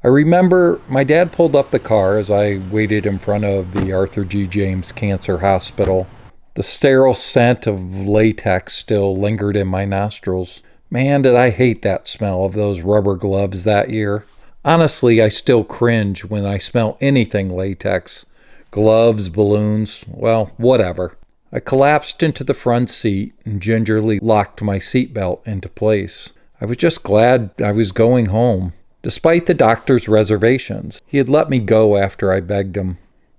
remember my dad pulled up the car as I waited in front of the Arthur G. James Cancer Hospital. The sterile scent of latex still lingered in my nostrils. Man, did I hate that smell of those rubber gloves that year. Honestly, I still cringe when I smell anything latex. Gloves, balloons, well, whatever. I collapsed into the front seat and gingerly locked my seatbelt into place. I was just glad I was going home. Despite the doctor's reservations, he had let me go after I begged him.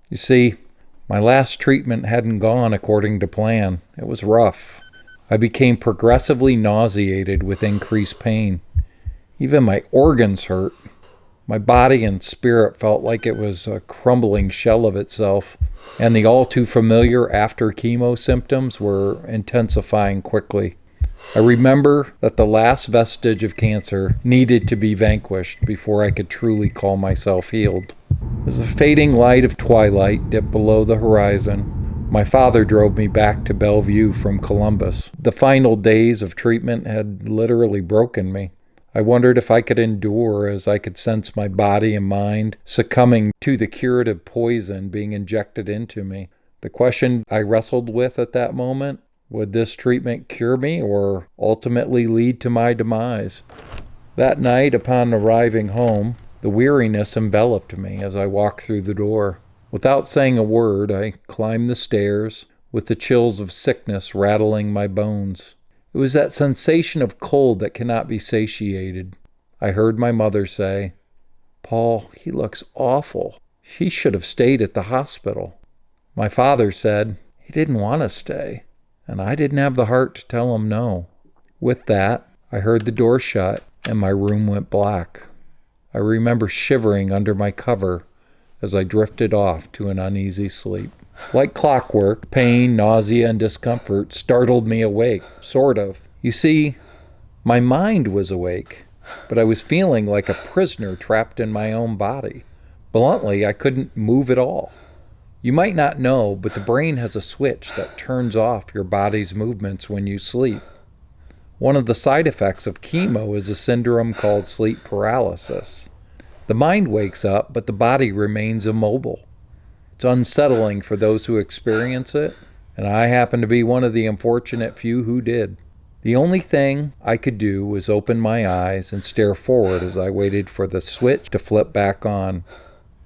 You see, my last treatment hadn't gone according to plan. It was rough. I became progressively nauseated with increased pain. Even my organs hurt. My body and spirit felt like it was a crumbling shell of itself, and the all too familiar after chemo symptoms were intensifying quickly. I remember that the last vestige of cancer needed to be vanquished before I could truly call myself healed. As the fading light of twilight dipped below the horizon, my father drove me back to Bellevue from Columbus. The final days of treatment had literally broken me. I wondered if I could endure, as I could sense my body and mind succumbing to the curative poison being injected into me. The question I wrestled with at that moment: would this treatment cure me or ultimately lead to my demise? That night, upon arriving home, the weariness enveloped me as I walked through the door. Without saying a word, I climbed the stairs, with the chills of sickness rattling my bones. It was that sensation of cold that cannot be satiated. I heard my mother say, "Paul, he looks awful. He should have stayed at the hospital." My father said, "He didn't want to stay," and I didn't have the heart to tell him no. With that, I heard the door shut and my room went black. I remember shivering under my cover as I drifted off to an uneasy sleep. Like clockwork, pain, nausea, and discomfort startled me awake, sort of. You see, my mind was awake, but I was feeling like a prisoner trapped in my own body. Bluntly, I couldn't move at all. You might not know, but the brain has a switch that turns off your body's movements when you sleep. One of the side effects of chemo is a syndrome called sleep paralysis. The mind wakes up, but the body remains immobile. It's unsettling for those who experience it, and I happen to be one of the unfortunate few who did. The only thing I could do was open my eyes and stare forward as I waited for the switch to flip back on.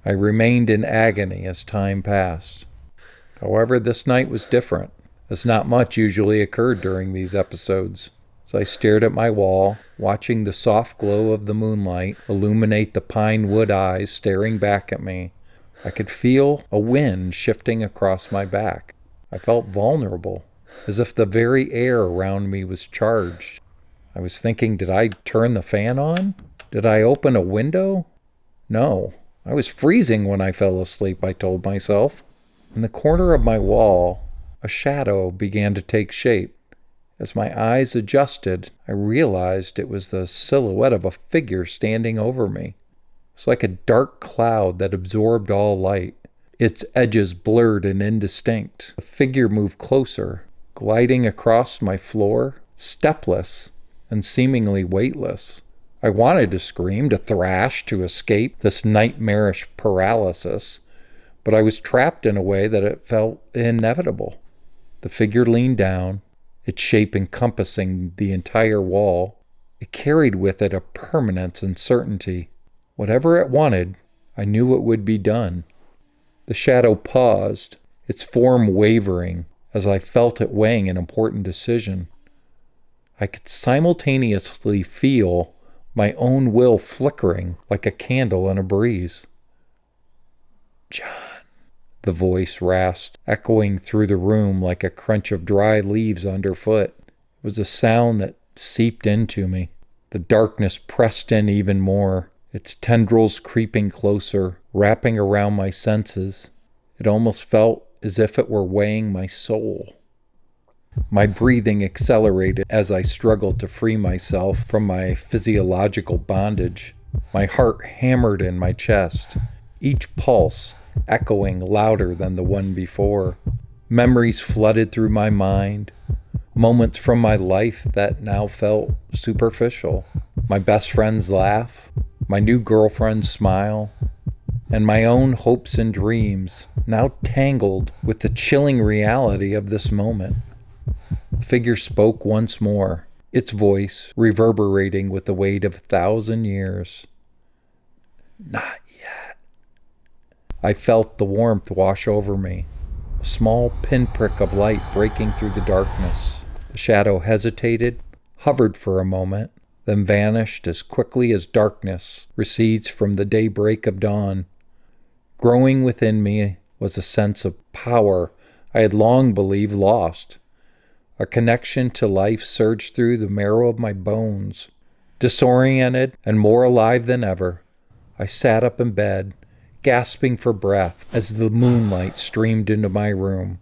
I remained in agony as time passed. However, this night was different, as not much usually occurred during these episodes. As I stared at my wall, watching the soft glow of the moonlight illuminate the pine wood eyes staring back at me, I could feel a wind shifting across my back. I felt vulnerable, as if the very air around me was charged. I was thinking, did I turn the fan on? Did I open a window? No, I was freezing when I fell asleep, I told myself. In the corner of my wall, a shadow began to take shape. As my eyes adjusted, I realized it was the silhouette of a figure standing over me. It was like a dark cloud that absorbed all light, its edges blurred and indistinct. The figure moved closer, gliding across my floor, stepless and seemingly weightless. I wanted to scream, to thrash, to escape this nightmarish paralysis, but I was trapped in a way that it felt inevitable. The figure leaned down, its shape encompassing the entire wall. It carried with it a permanence and certainty. Whatever it wanted, I knew it would be done. The shadow paused, its form wavering, as I felt it weighing an important decision. I could simultaneously feel my own will flickering like a candle in a breeze. "John," the voice rasped, echoing through the room like a crunch of dry leaves underfoot. It was a sound that seeped into me. The darkness pressed in even more, its tendrils creeping closer, wrapping around my senses. It almost felt as if it were weighing my soul. My breathing accelerated as I struggled to free myself from my physiological bondage. My heart hammered in my chest, each pulse echoing louder than the one before. Memories flooded through my mind, moments from my life that now felt superficial. My best friend's laugh, my new girlfriend's smile, and my own hopes and dreams, now tangled with the chilling reality of this moment. The figure spoke once more, its voice reverberating with the weight of 1,000 years. Not yet. I felt the warmth wash over me, a small pinprick of light breaking through the darkness. The shadow hesitated, hovered for a moment, then vanished as quickly as darkness recedes from the daybreak of dawn. Growing within me was a sense of power I had long believed lost. A connection to life surged through the marrow of my bones. Disoriented and more alive than ever, I sat up in bed, gasping for breath as the moonlight streamed into my room.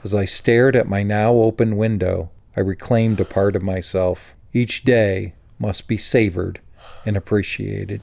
As I stared at my now open window, I reclaimed a part of myself. Each day must be savored and appreciated.